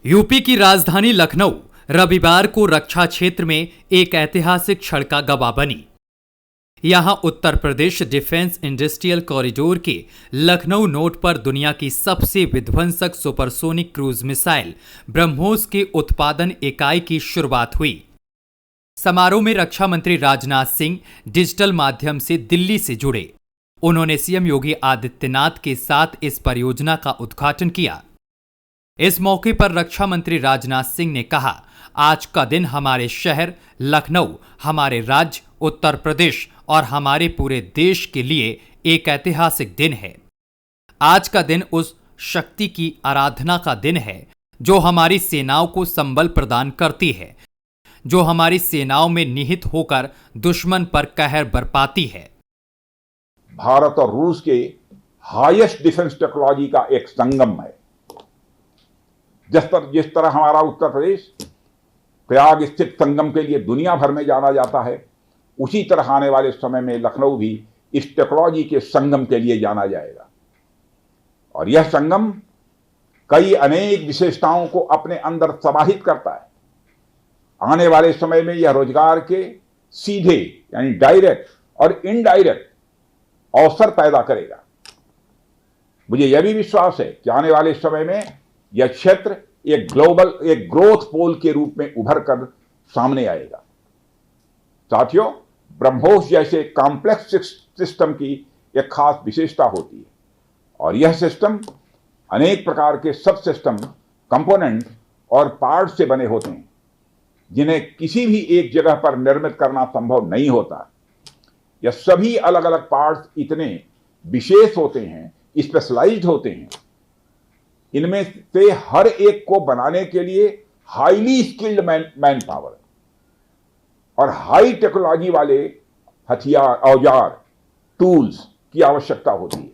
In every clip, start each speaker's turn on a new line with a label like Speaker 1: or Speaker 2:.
Speaker 1: UP की राजधानी लखनऊ रविवार को रक्षा क्षेत्र में एक ऐतिहासिक क्षण का गवाह बनी। यहां Uttar Pradesh defence industrial corridor के लखनऊ नोट पर दुनिया की सबसे विध्वंसक सुपरसोनिक क्रूज मिसाइल ब्रह्मोस के उत्पादन इकाई की शुरुआत हुई। समारोह में रक्षा मंत्री राजनाथ सिंह डिजिटल माध्यम से दिल्ली से जुड़े। उन्होंने सीएम योगी आदित्यनाथ के साथ इस परियोजना का उद्घाटन किया। इस मौके पर रक्षा मंत्री राजनाथ सिंह ने कहा, आज का दिन हमारे शहर लखनऊ, हमारे राज्य उत्तर प्रदेश और हमारे पूरे देश के लिए एक ऐतिहासिक दिन है। आज का दिन उस शक्ति की आराधना का दिन है जो हमारी सेनाओं को संबल प्रदान करती है, जो हमारी सेनाओं में निहित होकर दुश्मन पर कहर बरपाती है।
Speaker 2: भारत और रूस के हाईएस्ट डिफेंस टेक्नोलॉजी का एक संगम है। जिस तरह हमारा उत्तर प्रदेश प्रयाग स्थित संगम के लिए दुनिया भर में जाना जाता है, उसी तरह आने वाले समय में लखनऊ भी इस टेक्नोलॉजी के संगम के लिए जाना जाएगा। और यह संगम कई अनेक विशेषताओं को अपने अंदर समाहित करता है। आने वाले समय में यह रोजगार के सीधे यानी डायरेक्ट और इनडायरेक्ट अवसर पैदा करेगा। मुझे यह भी विश्वास है कि आने वाले समय में यह क्षेत्र एक ग्रोथ पोल के रूप में उभर कर सामने आएगा। साथियों, ब्रह्मोस जैसे कॉम्प्लेक्स सिस्टम की एक खास विशेषता होती है और यह सिस्टम अनेक प्रकार के सब सिस्टम, कंपोनेंट और पार्ट से बने होते हैं, जिन्हें किसी भी एक जगह पर निर्मित करना संभव नहीं होता। यह सभी अलग अलग पार्ट्स इतने विशेष होते हैं, स्पेशलाइज्ड होते हैं। इनमें से हर एक को बनाने के लिए हाईली स्किल्ड मैन पावर और हाई टेक्नोलॉजी वाले हथियार, औजार, टूल्स की आवश्यकता होती है।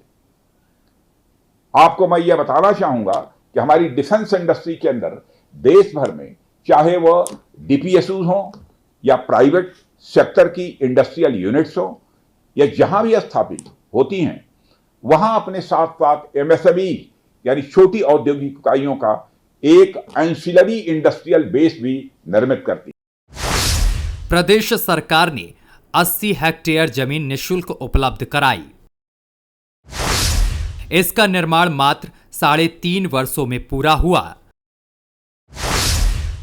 Speaker 2: आपको मैं यह बताना चाहूंगा कि हमारी डिफेंस इंडस्ट्री के अंदर देश भर में, चाहे वह डीपीएसयू हो या प्राइवेट सेक्टर की इंडस्ट्रियल यूनिट्स हो या जहां भी स्थापित होती हैं, वहां अपने साथ साथ एमएसएमई यानी छोटी औद्योगिक इकाइयों का एक एंसिलरी इंडस्ट्रियल बेस भी निर्मित करती है।
Speaker 1: प्रदेश सरकार ने 80 हेक्टेयर जमीन निःशुल्क उपलब्ध कराई। इसका निर्माण मात्र 3.5 वर्षों में पूरा हुआ।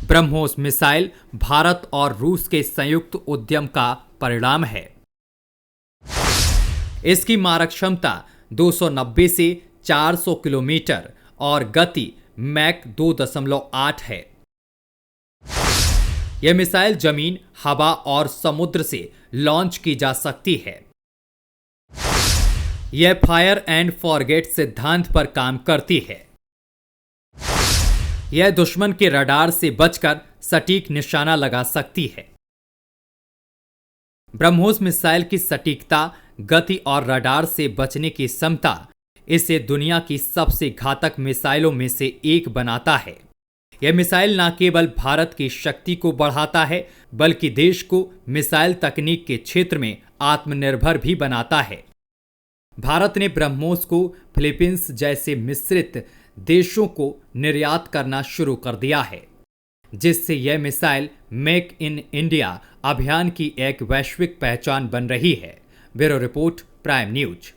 Speaker 1: ब्रह्मोस मिसाइल भारत और रूस के संयुक्त उद्यम का परिणाम है। इसकी मारक क्षमता 290 से 400 किलोमीटर और गति मैक 2.8 है। यह मिसाइल जमीन, हवा और समुद्र से लॉन्च की जा सकती है। यह फायर एंड फॉरगेट सिद्धांत पर काम करती है। यह दुश्मन के रडार से बचकर सटीक निशाना लगा सकती है। ब्रह्मोस मिसाइल की सटीकता, गति और रडार से बचने की क्षमता इसे दुनिया की सबसे घातक मिसाइलों में से एक बनाता है। यह मिसाइल न केवल भारत की शक्ति को बढ़ाता है, बल्कि देश को मिसाइल तकनीक के क्षेत्र में आत्मनिर्भर भी बनाता है। भारत ने ब्रह्मोस को फिलीपींस जैसे मिश्रित देशों को निर्यात करना शुरू कर दिया है, जिससे यह मिसाइल मेक इन इंडिया अभियान की एक वैश्विक पहचान बन रही है। Bureau report, prime news.